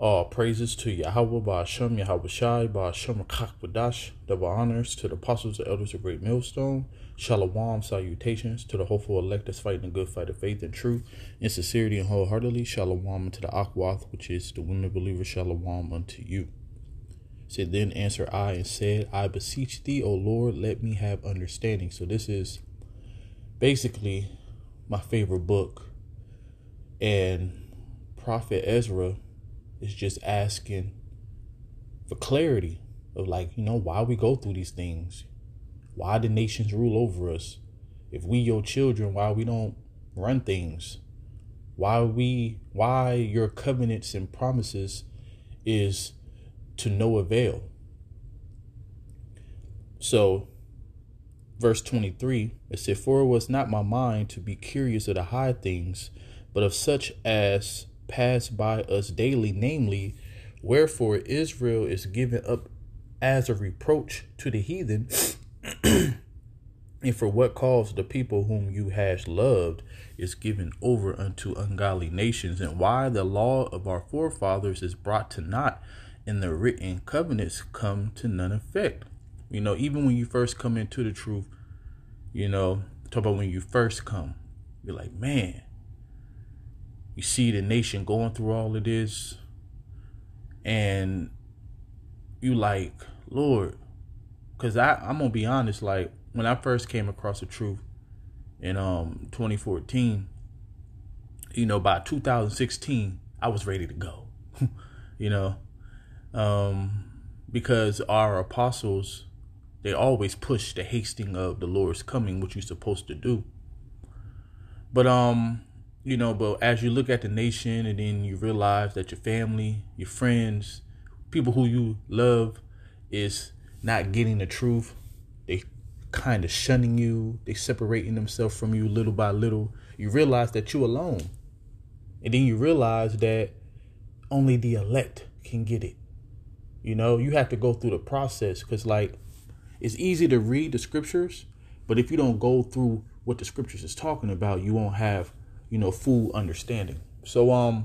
All praises to Yahweh Ba'Shem, Yahweh Shai, Ba'Shem Kakwadash, double honors to the apostles and elders of Great Millstone. Shalom, salutations to the hopeful elect that's fighting a good fight of faith and truth, in sincerity and wholeheartedly. Shalom unto the Akwath, which is the women believers. Shalom unto you. Said then answered I and said, I beseech thee, O Lord, let me have understanding. So this is basically my favorite book. And Prophet Ezra is just asking for clarity of why we go through these things. Why the nations rule over us. If we your children, why we don't run things. Why your covenants and promises is to no avail. So verse 23, it said, for it was not my mind to be curious of the high things, but of such as pass by us daily, namely, wherefore Israel is given up as a reproach to the heathen, and for what cause the people whom you has loved is given over unto ungodly nations, and why the law of our forefathers is brought to naught, and the written covenants come to none effect. Even when you first come into the truth, talk about when you first come, you're like, man, you see the nation going through all of this, and you like, Lord, because I'm gonna be honest, like when I first came across the truth in 2014, by 2016 I was ready to go. Because our apostles, they always push the hasting of the Lord's coming, which you're supposed to do. But but as you look at the nation and then you realize that your family, your friends, people who you love is not getting the truth, they kind of shunning you, they separating themselves from you little by little, you realize that you're alone. And then you realize that only the elect can get it. You have to go through the process, because it's easy to read the scriptures, but if you don't go through what the scriptures is talking about, you won't have full understanding. So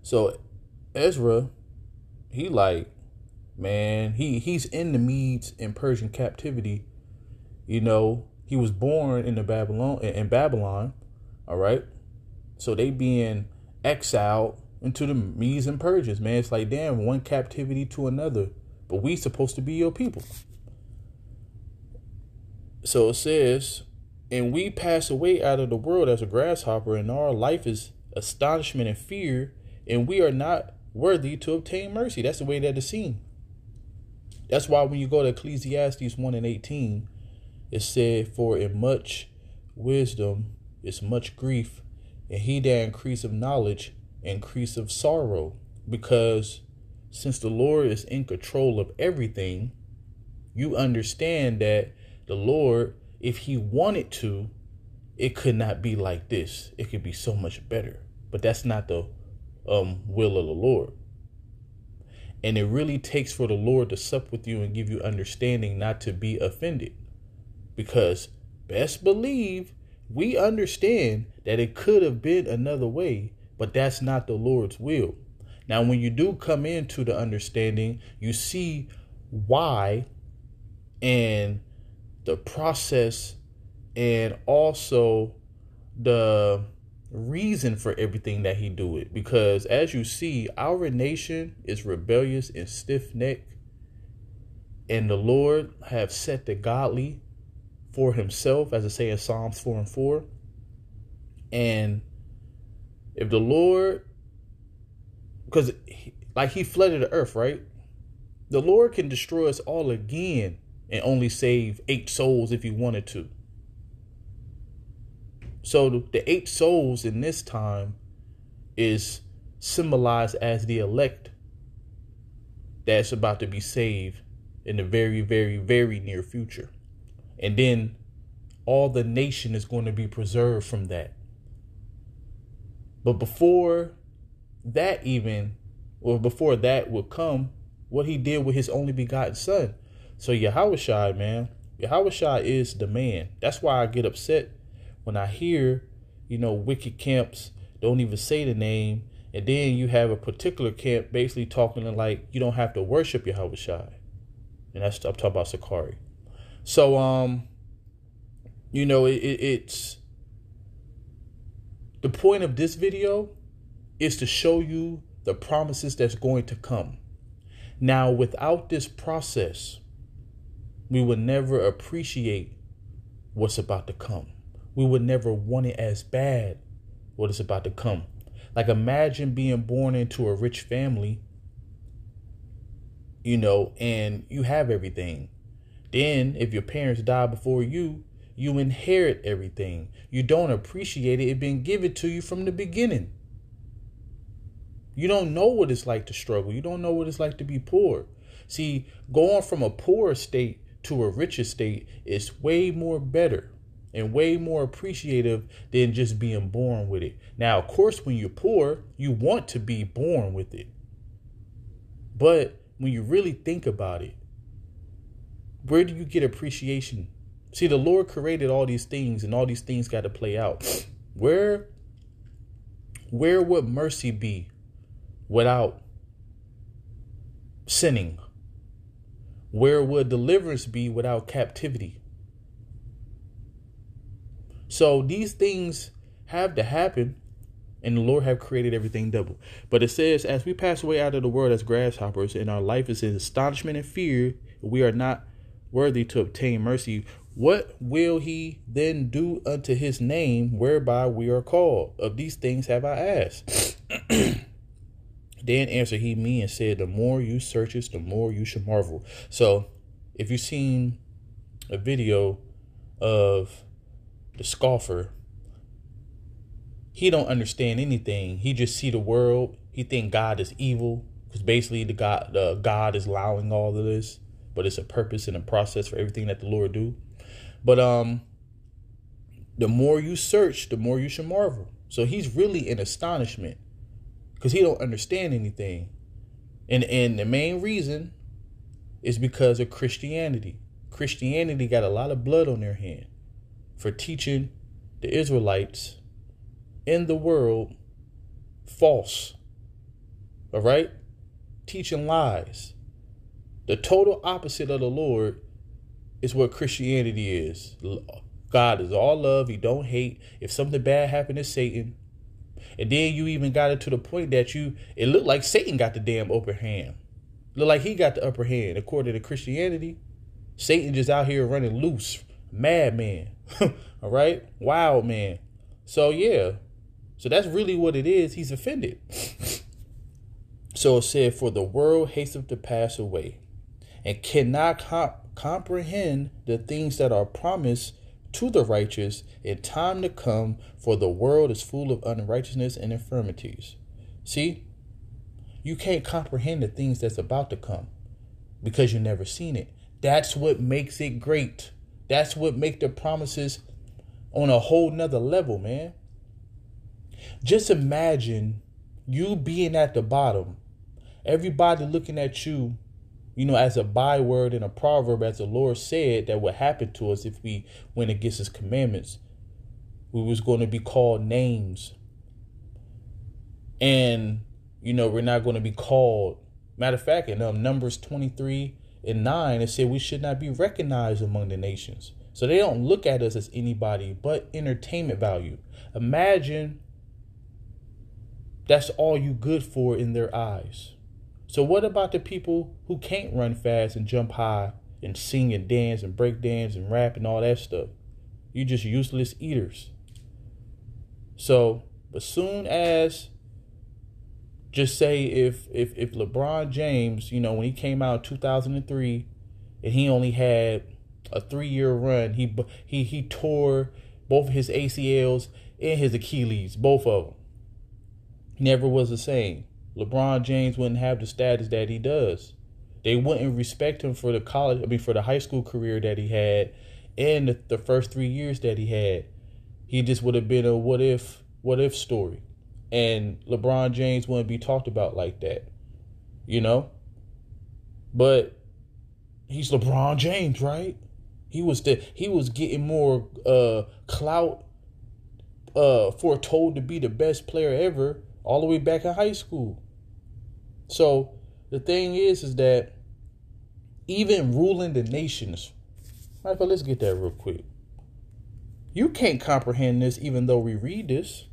so Ezra, he's in the Medes and Persian captivity. He was born in Babylon, all right. So they being exiled into the Medes and Persians, man. It's like, damn, one captivity to another, but we supposed to be your people. So it says, and we pass away out of the world as a grasshopper, and our life is astonishment and fear, and we are not worthy to obtain mercy. That's the way that it's seen. That's why when you go to Ecclesiastes 1:18, it said, for in much wisdom is much grief, and he that increase of knowledge, increase of sorrow. Because since the Lord is in control of everything, you understand that the Lord, if he wanted to, it could not be like this. It could be so much better. But that's not the will of the Lord. And it really takes for the Lord to sup with you and give you understanding, not to be offended. Because best believe we understand that it could have been another way, but that's not the Lord's will. Now, when you do come into the understanding, you see why, and the process, and also the reason for everything that he do it. Because as you see, our nation is rebellious and stiff-necked, and the Lord have set the godly for himself, as it say in Psalms 4:4. And if the Lord, because he flooded the earth, right? The Lord can destroy us all again and only save 8 souls if he wanted to. So the 8 souls in this time is symbolized as the elect that's about to be saved in the very, very, very near future. And then all the nation is going to be preserved from that. But before that would come, what he did with his only begotten son. So Yahushua, man, Yahushua is the man. That's why I get upset when I hear, wicked camps don't even say the name, And then you have a particular camp basically talking to like you don't have to worship Yahweh Shai. And I'm talking about Sakari. So it's the point of this video is to show you the promises that's going to come. Now, without this process, we would never appreciate what's about to come. We would never want it as bad what is about to come. Like, imagine being born into a rich family, and you have everything. Then if your parents die before you, you inherit everything. You don't appreciate it. It been given to you from the beginning. You don't know what it's like to struggle. You don't know what it's like to be poor. See, going from a poor state to a richer state is way more better and way more appreciative than just being born with it. Now, of course, when you're poor, you want to be born with it. But when you really think about it, where do you get appreciation? See, the Lord created all these things, and all these things got to play out. Where would mercy be without sinning? Where would deliverance be without captivity? So these things have to happen, and the Lord have created everything double. But it says, as we pass away out of the world as grasshoppers, and our life is in astonishment and fear, we are not worthy to obtain mercy. What will he then do unto his name, whereby we are called? Of these things have I asked. Then answered he me and said, the more you search it, the more you shall marvel. So if you've seen a video of the scoffer, he don't understand anything. He just see the world. He think God is evil because basically the God is allowing all of this, but it's a purpose and a process for everything that the Lord do. But the more you search, the more you shall marvel. So he's really in astonishment because he don't understand anything. And the main reason is because of Christianity. Christianity got a lot of blood on their hand for teaching the Israelites in the world false. All right? Teaching lies. The total opposite of the Lord is what Christianity is. God is all love. He don't hate. If something bad happened to Satan, and then you even got it to the point that it looked like Satan got the damn upper hand. Looked like he got the upper hand. According to Christianity, Satan just out here running loose. Madman. All right? Wild man. So, yeah. So that's really what it is. He's offended. So it said, for the world hasteth to pass away and cannot comprehend the things that are promised to the righteous in time to come, for the world is full of unrighteousness and infirmities. See, you can't comprehend the things that's about to come because you never seen it. That's what makes it great. That's what makes the promises on a whole nother level, man. Just imagine you being at the bottom, everybody looking at you, as a byword and a proverb, as the Lord said that would happen to us if we went against his commandments. We was going to be called names. And, we're not going to be called. Matter of fact, in Numbers 23:9, it said we should not be recognized among the nations. So they don't look at us as anybody but entertainment value. Imagine that's all you good for in their eyes. So what about the people who can't run fast and jump high and sing and dance and break dance and rap and all that stuff? You just useless eaters. So, as soon as, just say if LeBron James, when he came out in 2003 and he only had a 3-year run, he tore both of his ACLs and his Achilles, both of them. Never was the same. LeBron James wouldn't have the status that he does. They wouldn't respect him for for the high school career that he had and the first 3 years that he had. He just would have been a what if story. And LeBron James wouldn't be talked about like that, But he's LeBron James, right? He was getting more clout, foretold to be the best player ever all the way back in high school. So the thing is that even ruling the nations, let's get that real quick. You can't comprehend this even though we read this.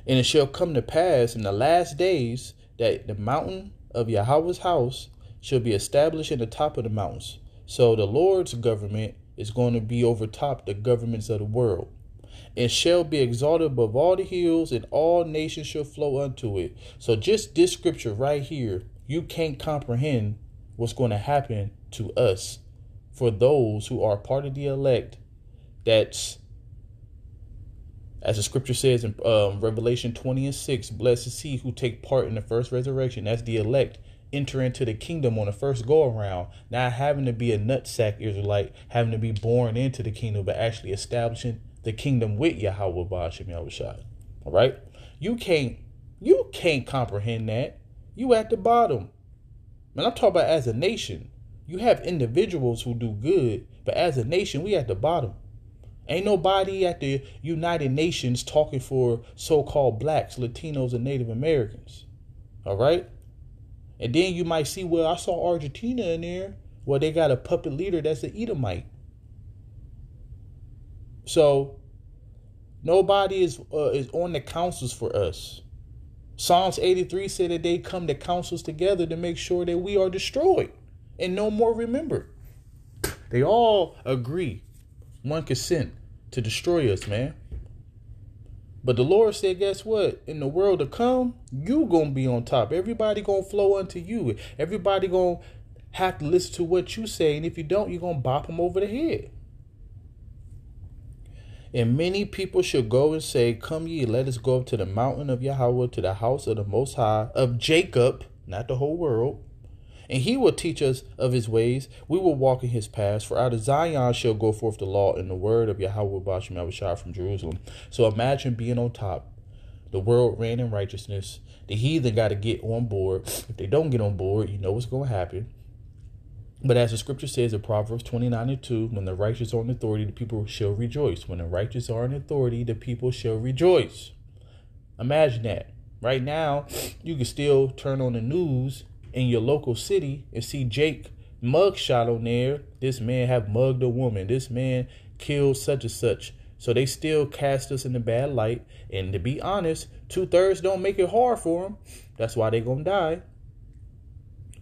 And it shall come to pass in the last days that the mountain of Yahweh's house shall be established in the top of the mountains. So the Lord's government is going to be over top the governments of the world. And shall be exalted above all the hills, and all nations shall flow unto it. So just this scripture right here, you can't comprehend what's going to happen to us for those who are part of the elect. That's, as the scripture says in Revelation 20:6, blessed is he who take part in the first resurrection. That's the elect. Enter into the kingdom on the first go around, not having to be a nutsack Israelite, having to be born into the kingdom, but actually establishing the kingdom with Yahweh Ba'ashem Yahushua. All right. You can't comprehend that. You at the bottom. Man, I'm talking about as a nation. You have individuals who do good, but as a nation, we at the bottom. Ain't nobody at the United Nations talking for so-called blacks, Latinos, and Native Americans. All right. And then you might see, well, I saw Argentina in there. Well, they got a puppet leader that's an Edomite. So nobody is on the councils for us. Psalms 83 said that they come to councils together to make sure that we are destroyed and no more remembered. They all agree, one consent to destroy us, man. But the Lord said, guess what? In the world to come, you going to be on top. Everybody going to flow unto you. Everybody going to have to listen to what you say. And if you don't, you're going to bop them over the head. And many people shall go and say, come ye, let us go up to the mountain of Yahweh, to the house of the Most High, of Jacob, not the whole world. And he will teach us of his ways. We will walk in his paths. For out of Zion shall go forth the law and the word of Yahweh Ba'ashem Yahushua from Jerusalem. So imagine being on top. The world ran in righteousness. The heathen got to get on board. If they don't get on board, you know what's going to happen. But as the scripture says in Proverbs 29:2, when the righteous are in authority, the people shall rejoice. When the righteous are in authority, the people shall rejoice. Imagine that. Right now, you can still turn on the news in your local city and see Jake mugshot on there. This man have mugged a woman. This man killed such and such. So they still cast us in the bad light. And to be honest, 2/3 don't make it hard for them. That's why they gonna die.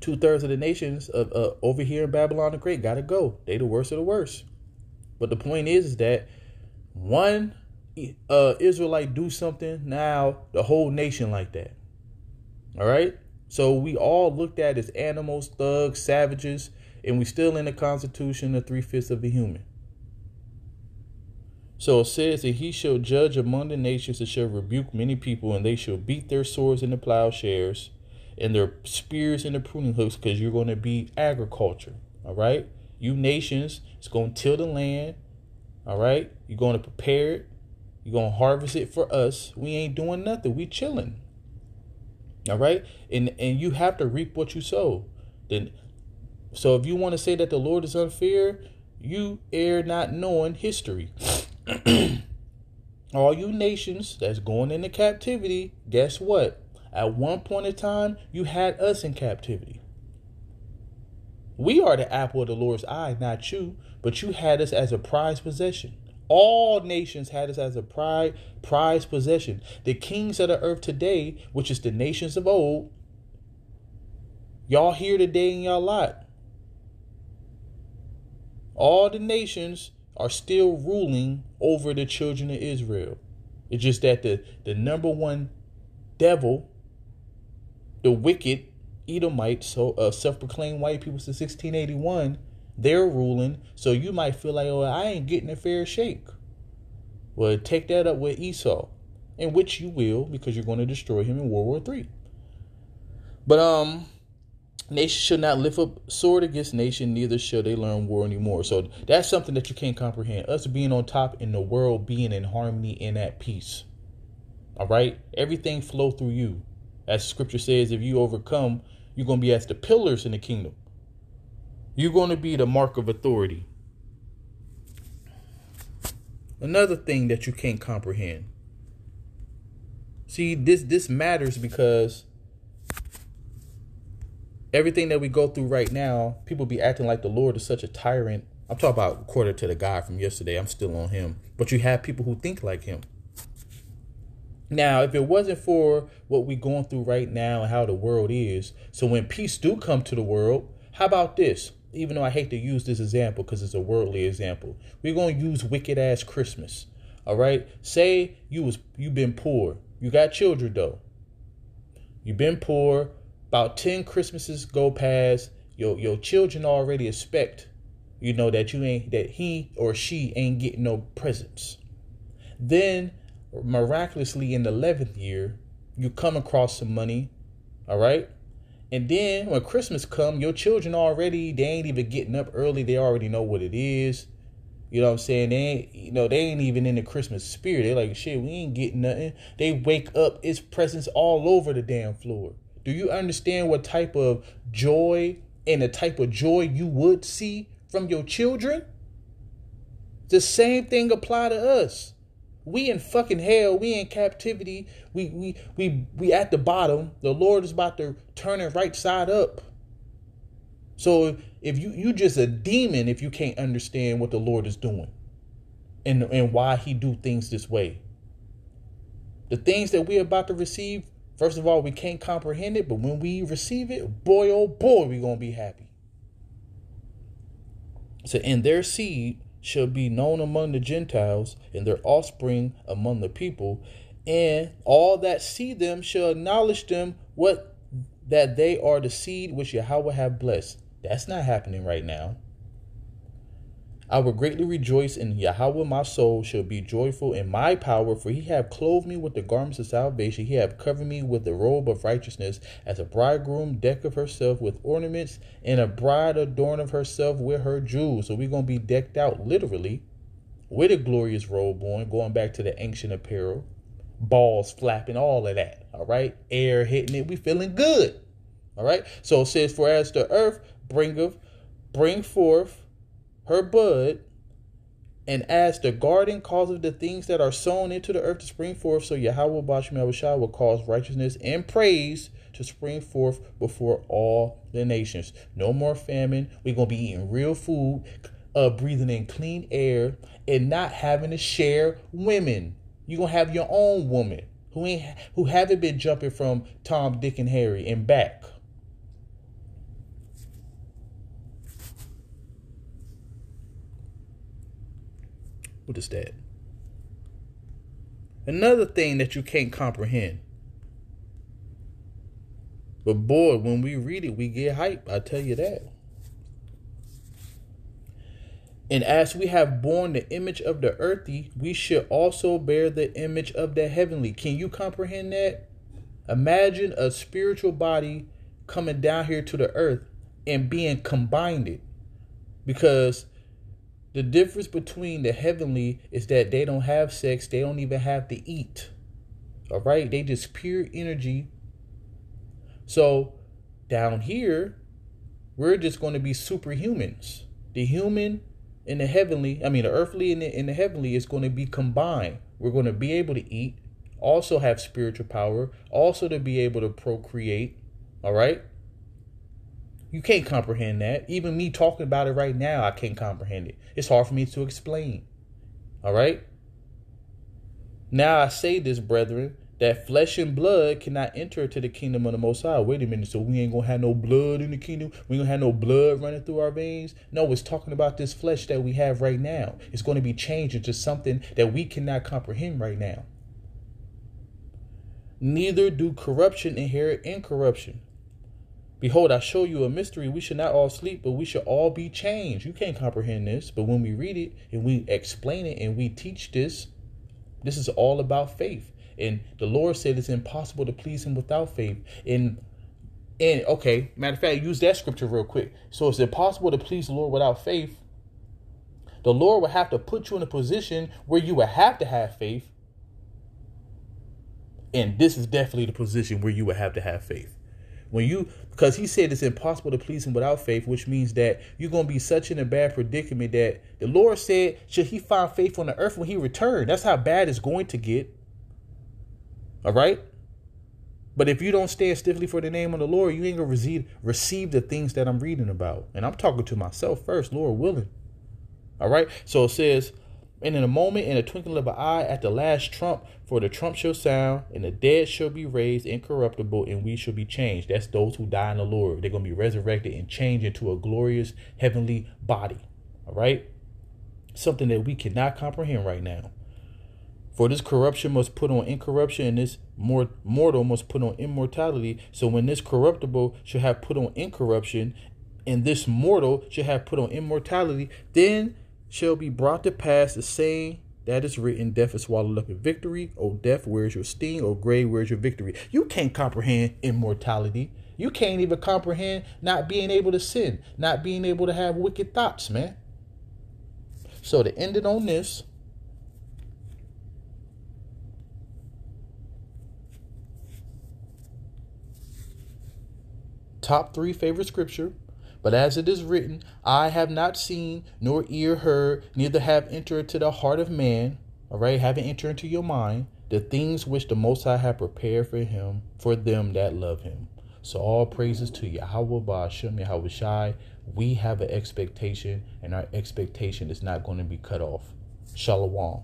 2/3 of the nations over here in Babylon the Great gotta go. They the worst of the worst. But the point is that one Israelite do something, now the whole nation like that. All right. So we all looked at as animals, thugs, savages, and we still in the Constitution, the 3/5 of a human. So it says that he shall judge among the nations and shall rebuke many people, and they shall beat their swords in the plowshares and their spears in the pruning hooks, because you're going to be agriculture. All right. You nations, it's going to till the land. All right. You're going to prepare it. You're going to harvest it for us. We ain't doing nothing. We chilling. All right. And you have to reap what you sow. Then, so if you want to say that the Lord is unfair, you err not knowing history. All you nations that's going into captivity, guess what? At one point in time, you had us in captivity. We are the apple of the Lord's eye, not you, but you had us as a prized possession. All nations had us as a prized possession. The kings of the earth today, which is the nations of old, y'all here today in y'all lot. All the nations are still ruling over the children of Israel. It's just that the number one devil, the wicked Edomites, so self-proclaimed white people since 1681, they're ruling. So you might feel like, oh, I ain't getting a fair shake. Well, take that up with Esau, in which you will, because you're going to destroy him in World War III. But nation shall not lift up sword against nation, neither shall they learn war anymore. So that's something that you can't comprehend. Us being on top in the world, being in harmony and at peace. All right? Everything flow through you. As scripture says, if you overcome, you're going to be as the pillars in the kingdom. You're going to be the mark of authority. Another thing that you can't comprehend. See, this matters because everything that we go through right now, people be acting like the Lord is such a tyrant. I'm talking about according to the guy from yesterday. I'm still on him. But you have people who think like him. Now, if it wasn't for what we're going through right now and how the world is, so when peace do come to the world, how about this? Even though I hate to use this example because it's a worldly example, we're going to use wicked ass Christmas. All right. Say you've been poor. You got children though. You've been poor. About 10 Christmases go past. Your children already expect, that he or she ain't getting no presents. Then miraculously in the 11th year, you come across some money. All right. And then when Christmas come, your children already, they ain't even getting up early. They already know what it is. You know what I'm saying? They ain't even in the Christmas spirit. They're like, shit, we ain't getting nothing. They wake up, it's presents all over the damn floor. Do you understand what type of joy and the type of joy you would see from your children? The same thing apply to us. We in fucking hell. We in captivity. We at the bottom. The Lord is about to turn it right side up. So if you just a demon if you can't understand what the Lord is doing and why he do things this way. The things that we're about to receive, first of all, we can't comprehend it. But when we receive it, boy, oh boy, we're going to be happy. So in their seed shall be known among the Gentiles, and their offspring among the people, and all that see them shall acknowledge them that they are the seed which Yahweh have blessed. That's not happening right now. I will greatly rejoice in Yahweh. My soul shall be joyful in my power, for he have clothed me with the garments of salvation. He have covered me with the robe of righteousness, as a bridegroom decketh herself with ornaments, and a bride adorneth herself with her jewels. So we're going to be decked out literally with a glorious robe on, going back to the ancient apparel, balls flapping, all of that. All right. Air hitting it. We feeling good. All right. So it says, for as the earth bring forth her bud, and as the garden causeth the things that are sown into the earth to spring forth, so Yahweh Bashim Yahushua will cause righteousness and praise to spring forth before all the nations. No more famine. We're going to be eating real food, breathing in clean air, and not having to share women. You're going to have your own woman who haven't been jumping from Tom, Dick, and Harry and back. What is that? Another thing that you can't comprehend. But boy, when we read it, we get hype. I tell you that. And as we have borne the image of the earthly, we should also bear the image of the heavenly. Can you comprehend that? Imagine a spiritual body coming down here to the earth and being combined. Because the difference between the heavenly is that they don't have sex. They don't even have to eat. All right. They just pure energy. So down here, we're just going to be superhumans. The human and the heavenly, the earthly and the heavenly is going to be combined. We're going to be able to eat, also have spiritual power, also to be able to procreate. All right. You can't comprehend that. Even me talking about it right now, I can't comprehend it. It's hard for me to explain. All right. Now I say this, brethren, that flesh and blood cannot enter into the kingdom of the Most High. Wait a minute. So we ain't going to have no blood in the kingdom? We ain't going to have no blood running through our veins? No, it's talking about this flesh that we have right now. It's going to be changed into something that we cannot comprehend right now. Neither do corruption inherit incorruption. Behold, I show you a mystery. We should not all sleep, but we should all be changed. You can't comprehend this, but when we read it and we explain it and we teach this, this is all about faith. And the Lord said it's impossible to please him without faith. And okay, matter of fact, use that scripture real quick. So it's impossible to please the Lord without faith. The Lord would have to put you in a position where you would have to have faith. And this is definitely the position where you would have to have faith. Because he said it's impossible to please him without faith, which means that you're going to be such in a bad predicament that the Lord said, should he find faith on the earth when he returned? That's how bad it's going to get. All right. But if you don't stand stiffly for the name of the Lord, you ain't going to receive the things that I'm reading about. And I'm talking to myself first, Lord willing. All right. So it says, and in a moment, in a twinkling of an eye, at the last trump, for the trump shall sound, and the dead shall be raised incorruptible, and we shall be changed. That's those who die in the Lord. They're going to be resurrected and changed into a glorious heavenly body. All right. Something that we cannot comprehend right now. For this corruption must put on incorruption, and this mortal must put on immortality. So when this corruptible shall have put on incorruption, and this mortal shall have put on immortality, then shall be brought to pass the saying that is written, death is swallowed up in victory. O death, where is your sting? O grave, where is your victory? You can't comprehend immortality. You can't even comprehend not being able to sin, not being able to have wicked thoughts, man. So to end it on this, top 3 favorite scripture. But as it is written, I have not seen, nor ear heard, neither have entered into the heart of man, all right, haven't entered into your mind, the things which the Most High have prepared for them that love him. So all praises to Yahweh Ba'ashem Yahweh Shai. We have an expectation, and our expectation is not going to be cut off. Shalom.